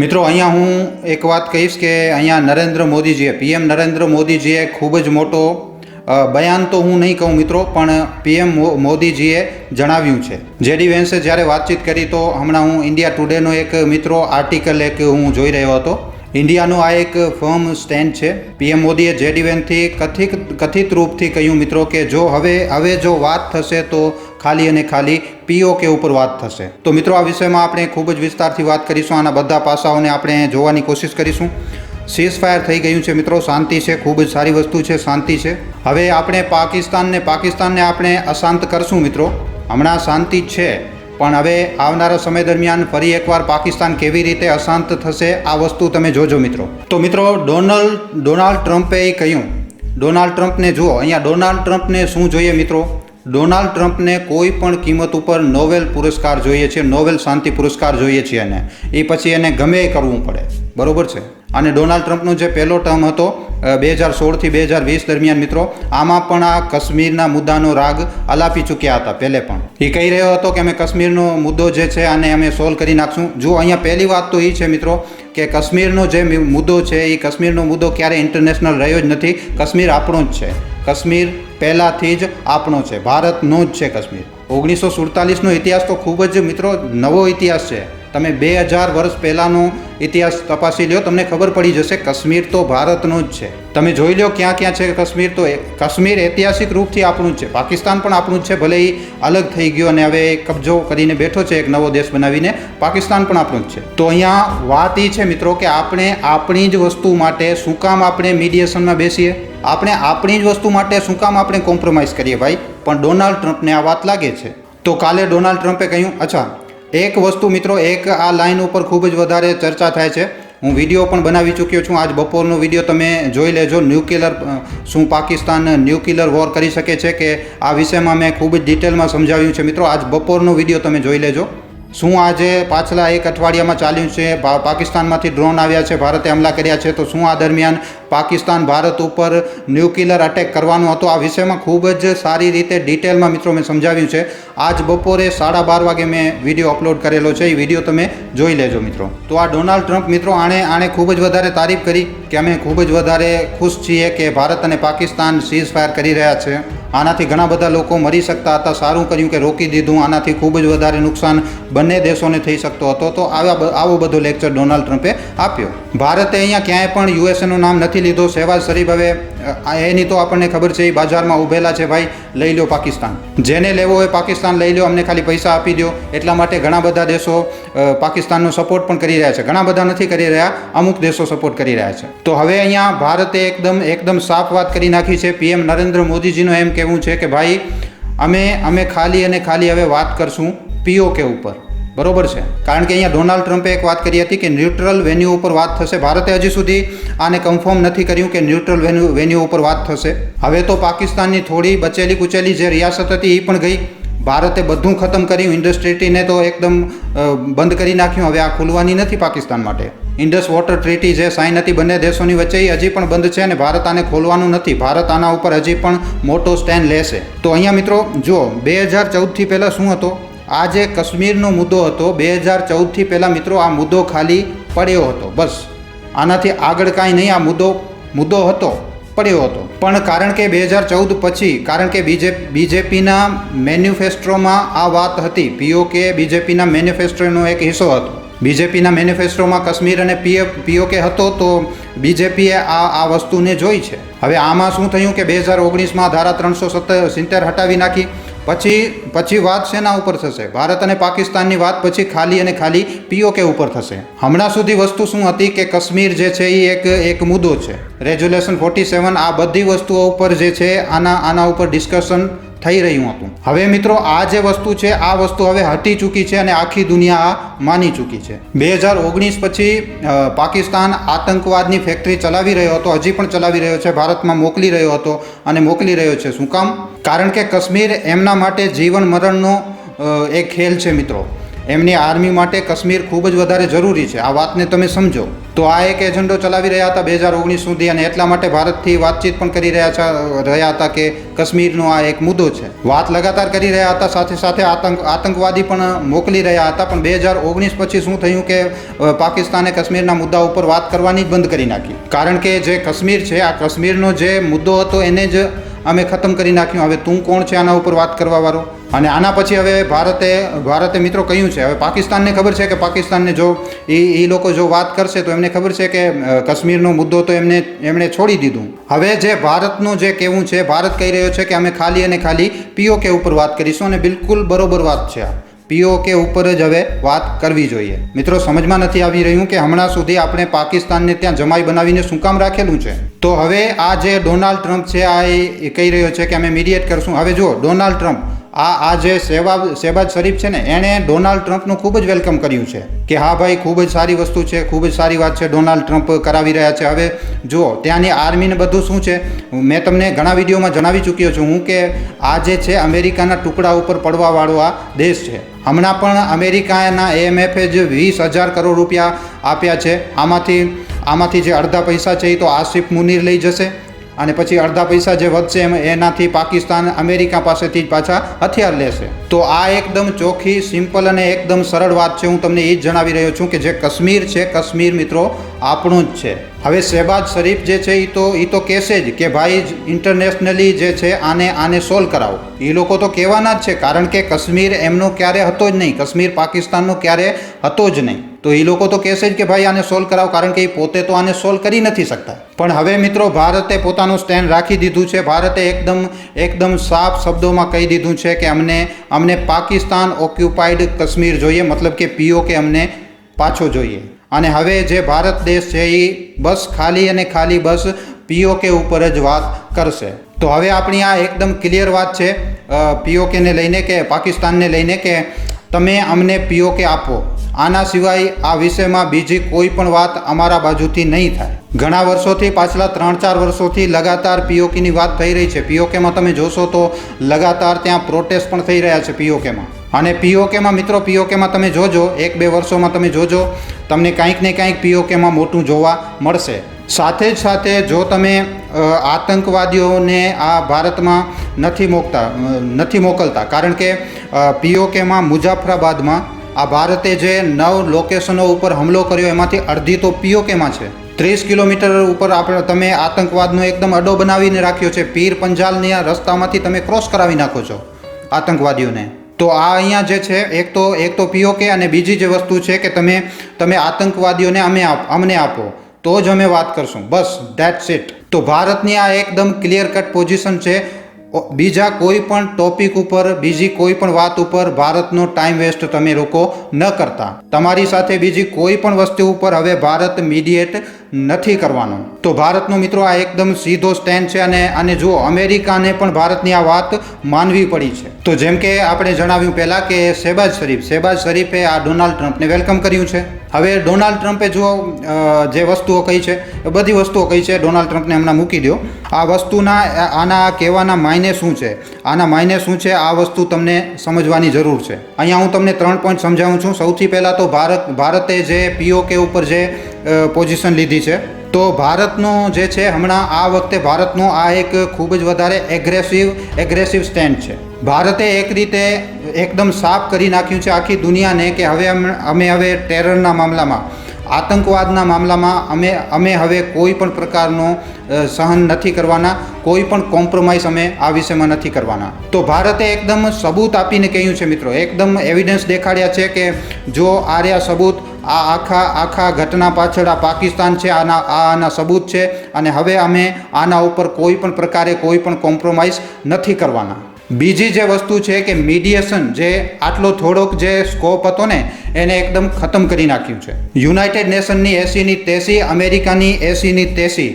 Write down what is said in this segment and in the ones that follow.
મિત્રો અહીંયા હું એક વાત કહીશ કે અહીંયા નરેન્દ્ર મોદીજીએ પીએમ નરેન્દ્ર મોદીજીએ ખૂબ જ મોટો બયાન તો હું નહીં કહું મિત્રો, પણ પીએમ મોદીજીએ જણાવ્યું છે. જેડી વેન્સે જ્યારે વાતચીત કરી તો હમણાં હું ઇન્ડિયા ટુડેનો એક મિત્રો આર્ટિકલ એક હું જોઈ રહ્યો હતો. ઇન્ડિયાનું આ એક ફર્મ સ્ટેન્ડ છે. પીએમ મોદીએ જેડી વેનથી કથિત રૂપથી કહ્યું મિત્રો કે જો હવે જો વાત થશે તો ખાલી અને ખાલી પીઓકે ઉપર વાત થશે. તો મિત્રો આ વિષયમાં આપણે ખૂબ જ વિસ્તારથી વાત કરીશું. આના બધા પાસાઓને આપણે જોવાની કોશિશ કરીશું. સીઝ ફાયર થઈ ગયું છે મિત્રો, શાંતિ છે, ખૂબ જ સારી વસ્તુ છે, શાંતિ છે. હવે આપણે પાકિસ્તાનને આપણે અશાંત કરશું મિત્રો. હમણાં શાંતિ છે, પણ હવે આવનારા સમય દરમિયાન ફરી એકવાર પાકિસ્તાન કેવી રીતે અશાંત થશે આ વસ્તુ તમે જોજો મિત્રો. તો મિત્રો ડોનાલ્ડ ટ્રમ્પે કહ્યું, ડોનાલ્ડ ટ્રમ્પને જુઓ અહીંયા. ડોનાલ્ડ ટ્રમ્પને શું જોઈએ મિત્રો? ડોનાલ્ડ ટ્રમ્પને કોઈ પણ કિંમત ઉપર નોબેલ પુરસ્કાર જોઈએ છે, નોબેલ શાંતિ પુરસ્કાર જોઈએ છે. એને એ પછી એને ગમે એ કરવું પડે, બરોબર છે. અને ડોનાલ્ડ ટ્રમ્પનો જે પહેલો ટર્મ હતો 2016થી 2020 દરમિયાન મિત્રો, આમાં પણ આ કાશ્મીરના મુદ્દાનો રાગ આલાપી ચૂક્યા હતા. પહેલે પણ એ કહી રહ્યો હતો કે અમે કાશ્મીરનો મુદ્દો જે છે આને અમે સોલ્વ કરી નાખશું. જો અહીંયા પહેલી વાત તો એ છે મિત્રો કે કાશ્મીરનો જે મુદ્દો છે એ કાશ્મીરનો મુદ્દો ક્યારે ઇન્ટરનેશનલ રહ્યો જ નથી. કાશ્મીર આપણો જ છે. કાશ્મીર પહેલાંથી જ આપણો છે, ભારતનો જ છે કાશ્મીર. 1947નો ઇતિહાસ તો ખૂબ જ મિત્રો નવો ઇતિહાસ છે. તમે 2000 વર્ષ પહેલાંનો ઇતિહાસ તપાસી લ્યો, તમને ખબર પડી જશે કાશ્મીર તો ભારતનો જ છે. તમે જોઈ લો ક્યાં ક્યાં છે કાશ્મીર. તો કાશ્મીર ઐતિહાસિક રૂપથી આપણું જ છે. પાકિસ્તાન પણ આપણું જ છે, ભલે એ અલગ થઈ ગયો અને હવે કબજો કરીને બેઠો છે એક નવો દેશ બનાવીને. પાકિસ્તાન પણ આપણું જ છે. તો અહીંયા વાત એ છે મિત્રો કે આપણે આપણી જ વસ્તુ માટે શું કામ આપણે મીડિયેશનમાં બેસીએ? આપણે આપણી જ વસ્તુ માટે શું કામ આપણે કોમ્પ્રોમાઇઝ કરીએ ભાઈ? પણ ડોનાલ્ડ ટ્રમ્પને આ વાત લાગે છે. તો કાલે ડોનાલ્ડ ટ્રમ્પે કહ્યું, અચ્છા એક વસ્તુ મિત્રો, એક આ લાઈન ઉપર ખૂબ જ વધારે ચર્ચા થાય છે. હું વિડીયો પણ બનાવી ચૂક્યો છું. આજ બપોરનો વિડીયો તમે જોઈ લેજો. શું પાકિસ્તાન ન્યુક્લિયર વોર કરી શકે છે કે આ વિષયમાં મેં ખૂબ જ ડિટેલમાં સમજાવ્યું છે મિત્રો. આજ બપોરનો વિડીયો તમે જોઈ લેજો. શું આજે પાછલા એક અઠવાડિયામાં ચાલ્યું છે? પાકિસ્તાનમાંથી ડ્રોન આવ્યા છે, ભારતે હુમલા કર્યા છે. તો શું આ દરમિયાન પાકિસ્તાન ભારત ઉપર ન્યુક્લિયર અટેક કરવાનો હતો? આ વિષયમાં ખૂબ જ સારી રીતે ડિટેલમાં મિત્રો મેં સમજાવ્યું છે. આજ બપોરે 12:30 વાગે મેં વિડીયો અપલોડ કરેલો છે. એ વિડીયો તમે જોઈ લેજો મિત્રો. તો આ ડોનાલ્ડ ટ્રમ્પ મિત્રો આણે ખૂબ જ વધારે તારીફ કરી કે અમે ખૂબ જ વધારે ખુશ છીએ કે ભારત અને પાકિસ્તાન સીઝ ફાયર કરી રહ્યા છે. આનાથી ઘણા બધા લોકો મરી શકતા હતા, સારું કર્યું કે રોકી દીધું. આનાથી ખૂબ જ વધારે નુકસાન બંને દેશોને થઈ શકતો હતો. તો આવો બધો લેક્ચર ડોનાલ્ડ ટ્રમ્પે આપ્યો. ભારતે અહીંયા ક્યાંય પણ યુએસએનું નામ નથી લીધો. શહેબાઝ શરીફ હવે એની તો આપણને ખબર છે, એ બજારમાં ઊભેલા છે, ભાઈ લઈ લો પાકિસ્તાન, જેને લેવો હોય પાકિસ્તાન લઈ લો, અમને ખાલી પૈસા આપી દો. એટલા માટે ઘણા બધા દેશો પાકિસ્તાનનો સપોર્ટ પણ કરી રહ્યા છે. ઘણા બધા નથી કરી રહ્યા, અમુક દેશો સપોર્ટ કરી રહ્યા છે. તો હવે અહીંયા ભારતે એકદમ સાફ વાત કરી નાખી છે. પીએમ નરેન્દ્ર મોદીજીનું એમ કહેવું છે કે ભાઈ અમે ખાલી અને ખાલી હવે વાત કરશું પીઓકે ઉપર, બરોબર છે. કારણ કે અહીંયા ડોનાલ્ડ ટ્રમ્પે એક વાત કરી હતી કે ન્યુટ્રલ વેન્યુ ઉપર વાત થશે. ભારતે હજી સુધી આને કન્ફર્મ નથી કર્યું કે ન્યુટ્રલ વેન્યુ ઉપર વાત થશે. હવે તો પાકિસ્તાનની થોડી બચેલી કુચેલી જે રિયાસત હતી એ પણ ગઈ. ભારતે બધું ખતમ કર્યું. ઇન્ડસ્ટ્રીને તો એકદમ બંધ કરી નાખ્યું. હવે આ ખુલવાની નથી પાકિસ્તાન માટે. ઇન્ડસ વોટર ટ્રીટી જે સાઇન હતી બંને દેશોની વચ્ચે એ હજી પણ બંધ છે અને ભારત આને ખોલવાનું નથી. ભારત આના ઉપર હજી પણ મોટો સ્ટેન્ડ લેશે. તો અહીંયા મિત્રો જો 2014થી પહેલાં શું હતો? આ જે કાશ્મીરનો મુદ્દો હતો 2014થી પહેલાં મિત્રો, આ મુદ્દો ખાલી પડ્યો હતો, બસ. આનાથી આગળ કાંઈ નહીં. આ મુદ્દો હતો, પડ્યો હતો. પણ કારણ કે 2014 પછી, કારણ કે બીજેપીના મેન્યુફેસ્ટોમાં આ વાત હતી. પીઓકે બીજેપીના મેન્યુફેસ્ટોનો એક હિસ્સો હતો. બીજેપીના મેન્યુફેસ્ટોમાં કાશ્મીર અને પીઓકે હતો. તો બીજેપીએ આ વસ્તુને જોઈ છે. હવે આમાં શું થયું કે 2019માં ધારા 370 હટાવી નાખી. પછી વાત શેના ઉપર થશે? ભારત અને પાકિસ્તાનની વાત પછી ખાલી અને ખાલી પીઓકે ઉપર થશે. હમણાં સુધી વસ્તુ શું હતી કે કાશ્મીર જે છે એ એક મુદ્દો છે. રેઝોલ્યુશન 47 આ બધી વસ્તુઓ ઉપર જે છે આના ઉપર ડિસ્કશન થઈ રહ્યું હતું. હવે મિત્રો આ જે વસ્તુ છે આ વસ્તુ હવે હટી ચૂકી છે અને આખી દુનિયા આ માની ચૂકી છે. 2019 પછી પાકિસ્તાન આતંકવાદની ફેક્ટરી ચલાવી રહ્યો હતો, હજી પણ ચલાવી રહ્યો છે, ભારતમાં મોકલી રહ્યો હતો અને મોકલી રહ્યો છે. શું કામ? કારણ કે કાશ્મીર એમના માટે જીવન મરણનો એક ખેલ છે મિત્રો. એમની આર્મી માટે કાશ્મીર ખૂબ જ વધારે જરૂરી છે. આ વાતને તમે સમજો. તો આ એક એજન્ડો ચલાવી રહ્યા હતા 2019 સુધી, અને એટલા માટે ભારતથી વાતચીત પણ કરી રહ્યા હતા કે કાશ્મીરનો આ એક મુદ્દો છે. વાત લગાતાર કરી રહ્યા હતા, સાથે સાથે આતંકવાદી પણ મોકલી રહ્યા હતા. પણ 2019 પછી શું થયું કે પાકિસ્તાને કાશ્મીરના મુદ્દા ઉપર વાત કરવાની જ બંધ કરી નાખી. કારણ કે જે કાશ્મીર છે, આ કાશ્મીરનો જે મુદ્દો હતો એને જ અમે ખતમ કરી નાખ્યું. હવે તું કોણ છે આના ઉપર વાત કરવા વાળો? અને આના પછી હવે ભારતે મિત્રો કહ્યું છે, હવે પાકિસ્તાનને ખબર છે કે પાકિસ્તાનને જો એ લોકો જો વાત કરશે તો એમને ખબર છે કે કાશ્મીરનો મુદ્દો તો એમણે છોડી દીધું. હવે જે ભારતનું જે કહેવું છે, ભારત કહી રહ્યો છે કે અમે ખાલી અને ખાલી POK ઉપર વાત કરીશું, અને બિલકુલ બરોબર વાત છે. આ POK ઉપર જ હવે વાત કરવી જોઈએ. મિત્રો, સમજમાં નથી આવી રહ્યું કે હમણાં સુધી આપણે પાકિસ્તાનને ત્યાં જમાઈ બનાવીને શું કામ રાખેલું છે. તો હવે આ જે ડોનાલ્ડ ટ્રમ્પ છે, આ એ કહી રહ્યો છે કે અમે મીડિયેટ કરશું. હવે જુઓ, ડોનાલ્ડ ટ્રમ્પ આ જે શહેબાઝ શરીફ છે ને, એણે ડોનાલ્ડ ટ્રમ્પનું ખૂબ જ વેલકમ કર્યું છે કે હા ભાઈ, ખૂબ જ સારી વસ્તુ છે, ખૂબ જ સારી વાત છે, ડોનાલ્ડ ટ્રમ્પ કરાવી રહ્યા છે. હવે જુઓ, ત્યાંની આર્મીને બધું શું છે, મેં તમને ઘણા વિડીયોમાં જણાવી ચૂક્યો છું હું કે આ જે છે અમેરિકાના ટુકડા ઉપર પડવાવાળો આ દેશ છે. હમણાં પણ અમેરિકાના IMF જ 20,000 કરોડ રૂપિયા આપ્યા છે. આમાંથી જે અડધા પૈસા છે એ તો આસિફ મુનીર લઈ જશે, અને પછી અડધા પૈસા જે વધશે એનાથી પાકિસ્તાન અમેરિકા પાસેથી જ પાછા હથિયાર લેશે. તો આ એકદમ ચોખ્ખી, સિમ્પલ અને એકદમ સરળ વાત છે. હું તમને એ જ જણાવી રહ્યો છું કે જે કાશ્મીર છે, કાશ્મીર મિત્રો આપણું જ છે. હવે શહેબાઝ શરીફ જે છે એ તો કહેશે જ કે ભાઈ ઇન્ટરનેશનલી જે છે આને સોલ્વ કરાવો. એ લોકો તો કહેવાના જ છે, કારણ કે કાશ્મીર એમનો ક્યારે હતો જ નહીં, કાશ્મીર પાકિસ્તાનનો ક્યારે હતો જ નહીં. તો એ લોકો તો કહેશે જ કે ભાઈ આને સોલ્વ કરાવો, કારણ કે એ પોતે તો આને સોલ્વ કરી નથી શકતા. પણ હવે મિત્રો, ભારતે પોતાનું સ્ટેન્ડ રાખી દીધું છે. ભારતે એકદમ સાફ શબ્દોમાં કહી દીધું છે કે અમને પાકિસ્તાન ઓક્યુપાઈડ કાશ્મીર જોઈએ, મતલબ કે POK અમને પાછો જોઈએ. અને હવે જે ભારત દેશ છે એ બસ ખાલી અને ખાલી બસ POK ઉપર જ વાત કરશે. તો હવે આપણી આ એકદમ ક્લિયર વાત છે POKને લઈને કે પાકિસ્તાનને લઈને કે તમે અમને POK આપો. આના સિવાય આ વિષયમાં બીજી કોઈ પણ વાત અમારા બાજુથી નહીં થાય. ઘણા વર્ષોથી, પાછલા 3-4 વર્ષોથી લગાતાર POKની વાત થઈ રહી છે. POKમાં તમે જોશો તો લગાતાર ત્યાં પ્રોટેસ્ટ પણ થઈ રહ્યા છે POKમાં. અને POKમાં મિત્રો, POKમાં તમે જોજો, 1-2 વર્ષોમાં તમે જોજો, તમને કાંઈક ને કાંઈક POKમાં મોટું જોવા મળશે. સાથે જ સાથે જો તમે આતંકવાદીઓને આ ભારતમાં નથી મોકલતા, કારણ કે POKમાં મુઝફ્ફરાબાદમાં આ ભારતે જે 9 લોકેશનો ઉપર હુમલો કર્યો એમાંથી અડધી તો POKમાં છે. 30 કિલોમીટર ઉપર તમે આતંકવાદનો એકદમ અડ્ડો બનાવીને રાખ્યો છે. પીર પંજાલના રસ્તામાંથી તમે ક્રોસ કરાવી નાખો છો આતંકવાદીઓને. તો આ અહીંયા જે છે, એક તો POK, અને બીજી જે વસ્તુ છે કે તમે આતંકવાદીઓને અમને આપો તો જ અમે વાત કરશું. બસ, ધેટ્સ ઇટ. તો ભારતની આ એકદમ ક્લિયર કટ પોઝિશન છે. બીજા કોઈ પણ ટોપિક ઉપર, બીજી કોઈ પણ વાત ઉપર ભારતનો ટાઈમ વેસ્ટ તમે લોકો ન કરતા. તમારી સાથે બીજી કોઈ પણ વસ્તુ ઉપર હવે ભારત મીડિયેટ નથી કરવાનો. તો ભારતનો મિત્રો આ એકદમ સીધો સ્ટેન્ડ છે. અને જુઓ, અમેરિકાને પણ ભારતની આ વાત માનવી પડી છે. તો જેમ કે આપણે જણાવ્યું પહેલાં કે શહેબાઝ શરીફે આ ડોનાલ્ડ ટ્રમ્પને વેલકમ કર્યું છે. હવે ડોનાલ્ડ ટ્રમ્પે જુઓ જે વસ્તુઓ કહી છે, બધી વસ્તુઓ કહી છે, ડોનાલ્ડ ટ્રમ્પને હમણાં મૂકી દો. આ વસ્તુના આના કહેવાના માયને શું છે, આના માયને શું છે, આ વસ્તુ તમને સમજવાની જરૂર છે. અહીંયા હું તમને 3 પોઈન્ટ સમજાવું છું. સૌથી પહેલાં તો ભારતે જે POK ઉપર જે પોઝિશન લીધી છે, તો ભારતનો જે છે હમણાં આ વખતે ભારતનો આ એક ખૂબ જ વધારે એગ્રેસિવ સ્ટેન્ડ છે. ભારતે એક રીતે એકદમ સાફ કરી નાખ્યું છે આખી દુનિયાને કે હવે ટેરરના મામલામાં, આતંકવાદના મામલામાં અમે હવે કોઈ પણ પ્રકારનો સહન નથી કરવાના, કોઈ પણ કોમ્પ્રોમાઇઝ અમે આ વિષયમાં નથી કરવાના. તો ભારતે એકદમ સબૂત આપીને કહ્યું છે મિત્રો, એકદમ એવિડન્સ દેખાડ્યા છે કે જો આ રહ્યા સબૂત, આ આખા ઘટના પાછળ આ પાકિસ્તાન છે, આના સબૂત છે, અને હવે અમે આના ઉપર કોઈ પણ પ્રકારે કોઈ પણ કોમ્પ્રોમાઇઝ નથી કરવાના. બીજી જે વસ્તુ છે કે મીડિયેશન, જે આટલો થોડોક જે સ્કોપ હતો ને એને એકદમ ખતમ કરી નાખ્યું છે. યુનાઇટેડ નેશનની 80ની 83, અમેરિકાની 80ની 83,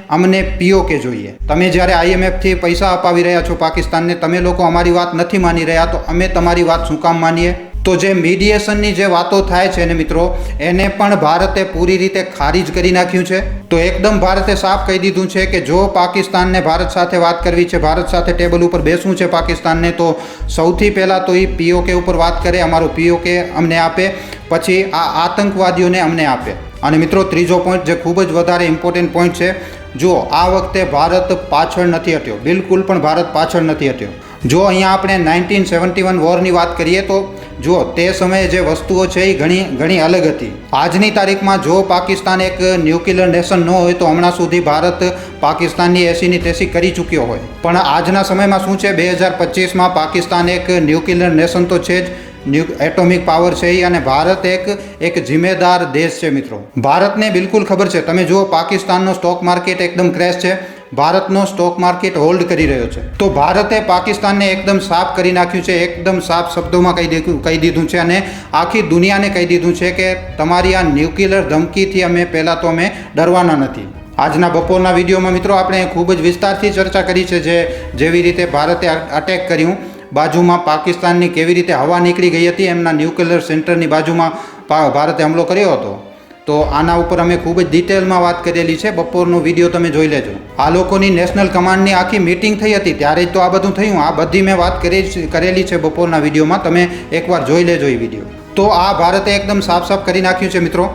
અમને POK જોઈએ. તમે જ્યારે IMFથી પૈસા અપાવી રહ્યા છો પાકિસ્તાનને, તમે લોકો અમારી વાત નથી માની રહ્યા, તો અમે તમારી વાત શું કામ માનીએ? તો જે મીડિયેશનની જે વાતો થાય છે ને મિત્રો, એને પણ ભારતે પૂરી રીતે ખારીજ કરી નાખ્યું છે. તો એકદમ ભારતે સાફ કહી દીધું છે કે જો પાકિસ્તાનને ભારત સાથે વાત કરવી છે, ભારત સાથે ટેબલ ઉપર બેસવું છે પાકિસ્તાનને, તો સૌથી પહેલાં તો એ POK ઉપર વાત કરે, અમારું POK અમને આપે, પછી આ આતંકવાદીઓને અમને આપે. અને મિત્રો ત્રીજો પોઈન્ટ જે ખૂબ જ વધારે ઇમ્પોર્ટન્ટ પોઈન્ટ છે, જુઓ આ વખતે ભારત પાછળ નથી હટ્યો, બિલકુલ પણ ભારત પાછળ નથી હટ્યો. જો અહીંયા આપણે 1971 વોરની વાત કરીએ તો જુઓ તે સમયે જે વસ્તુઓ છે એ ઘણી અલગ હતી. આજની તારીખમાં જો પાકિસ્તાન એક ન્યુક્લિયર નેશન ન હોય તો હમણાં સુધી ભારત પાકિસ્તાનની 80ની 83 કરી ચૂક્યો હોય. પણ આજના સમયમાં શું છે, 2025માં પાકિસ્તાન એક ન્યુક્લિયર નેશન તો છે જ, એટોમિક પાવર છે એ, અને ભારત એક જિમ્મેદાર દેશ છે મિત્રો. ભારતને બિલકુલ ખબર છે. તમે જુઓ પાકિસ્તાનનો સ્ટોક માર્કેટ એકદમ ક્રેશ છે, ભારતનો સ્ટોક માર્કેટ હોલ્ડ કરી રહ્યો છે. તો ભારતે પાકિસ્તાનને એકદમ સાફ કરી નાખ્યું છે, એકદમ સાફ શબ્દોમાં કહી દીધું છે, અને આખી દુનિયાને કહી દીધું છે કે તમારી આ ન્યુક્લિયર ધમકીથી અમે ડરવાના નથી. આજના બપોરના વિડીયોમાં મિત્રો આપણે ખૂબ જ વિસ્તારથી ચર્ચા કરી છે, જેવી રીતે ભારતે અટેક કર્યું, બાજુમાં પાકિસ્તાનની કેવી રીતે હવા નીકળી ગઈ હતી, એમના ન્યુક્લિયર સેન્ટરની બાજુમાં ભારતે હુમલો કર્યો હતો. તો આના ઉપર અમે ખૂબ જ ડિટેલમાં વાત કરેલી છે, બપોરનો વિડીયો તમે જોઈ લેજો. આ લોકોની નેશનલ કમાન્ડની આખી મીટિંગ થઈ હતી, ત્યારે જ તો આ બધું થયું. આ બધી મેં વાત કરેલી છે બપોરના વિડીયોમાં, તમે એકવાર જોઈ લેજો એ વિડીયો. તો આ ભારતે એકદમ સાફ કરી નાખ્યું છે મિત્રો,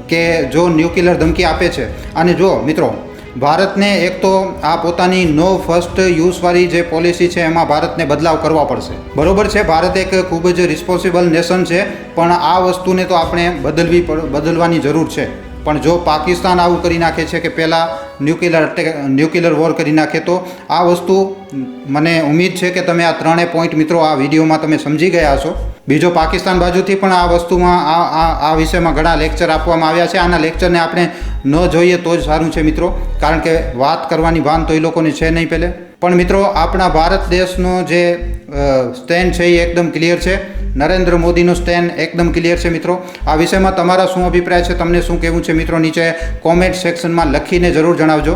કે જો ન્યુક્લિયર ધમકી આપે છે. અને જો મિત્રો ભારતને એક તો આ પોતાની નો ફર્સ્ટ યુઝવાળી જે પોલિસી છે એમાં ભારતને બદલાવ કરવા પડશે. બરોબર છે, ભારત એક ખૂબ જ રિસ્પોન્સિબલ નેશન છે, પણ આ વસ્તુને તો આપણે બદલવાની જરૂર છે. પણ જો પાકિસ્તાન આવું કરી નાખે છે કે પહેલાં ન્યુક્લિયર વોર કરી નાખે, તો આ વસ્તુ મને ઉમ્મીદ છે કે તમે આ ત્રણેય પોઈન્ટ મિત્રો આ વિડીયોમાં તમે સમજી ગયા હશો. બીજો પાકિસ્તાન બાજુથી પણ આ વસ્તુમાં આ વિષયમાં ઘણા લેક્ચર આપવામાં આવ્યા છે. આના લેક્ચરને આપણે ન જોઈએ તો જ સારું છે મિત્રો, કારણ કે વાત કરવાની ભાન તો એ લોકોને છે નહીં પહેલે. પણ મિત્રો આપણા ભારત દેશનો જે સ્ટેન્ડ છે એ એકદમ ક્લિયર છે. નરેન્દ્ર મોદીનો સ્ટેન્ડ એકદમ ક્લિયર છે મિત્રો. આ વિષયમાં તમારા શું અભિપ્રાય છે, તમને શું કહેવું છે મિત્રો, નીચે કોમેન્ટ સેક્શનમાં લખીને જરૂર જણાવજો.